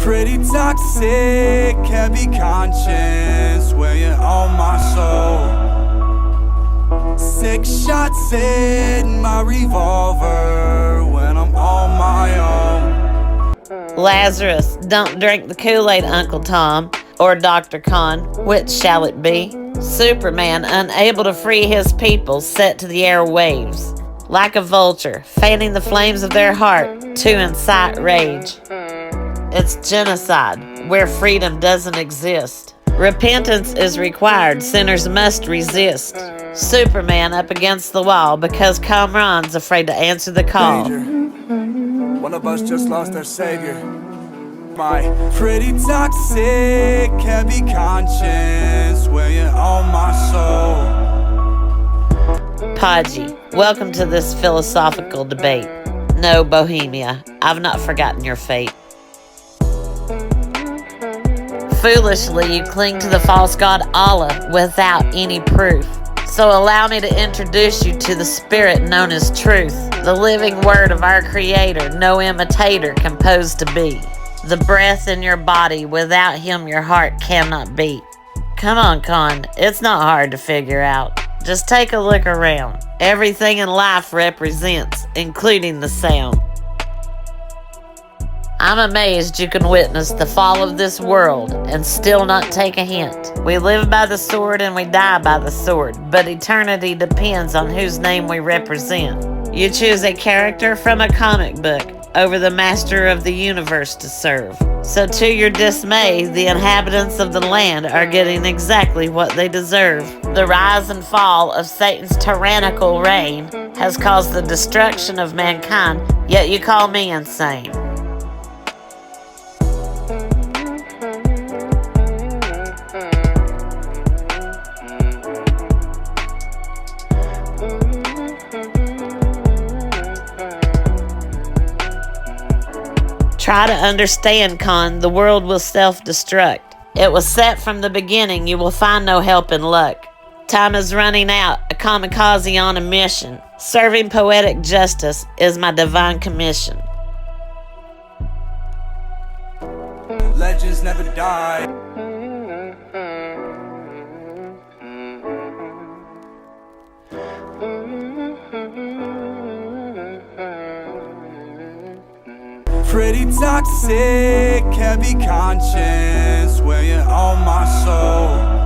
Pretty toxic, heavy conscience, weighing on my soul. 6 shots in my revolver when I'm on my own. Lazarus, don't drink the Kool-Aid, Uncle Tom, or Dr. Khan. Which shall it be? Superman, unable to free his people, set to the airwaves. Like a vulture, fanning the flames of their heart to incite rage. It's genocide, where freedom doesn't exist. Repentance is required, sinners must resist. Superman up against the wall because Kamran's afraid to answer the call. Danger. One of us just lost our savior. My pretty toxic, heavy conscience, weighing on my soul. Podgy, welcome to this philosophical debate. No, Bohemia, I've not forgotten your fate. Foolishly, you cling to the false god Allah without any proof. So allow me to introduce you to the spirit known as truth, the living word of our creator, no imitator composed to be. The breath in your body, without him your heart cannot beat. Come on, Con, it's not hard to figure out. Just take a look around. Everything in life represents, including the sound. I'm amazed you can witness the fall of this world and still not take a hint. We live by the sword and we die by the sword, but eternity depends on whose name we represent. You choose a character from a comic book over the master of the universe to serve. So to your dismay, the inhabitants of the land are getting exactly what they deserve. The rise and fall of Satan's tyrannical reign has caused the destruction of mankind, yet you call me insane. Try to understand, Con, the world will self-destruct. It was set from the beginning, you will find no help in luck. Time is running out, a kamikaze on a mission. Serving poetic justice is my divine commission. Legends never die. Pretty toxic, heavy conscience, weighing on my soul.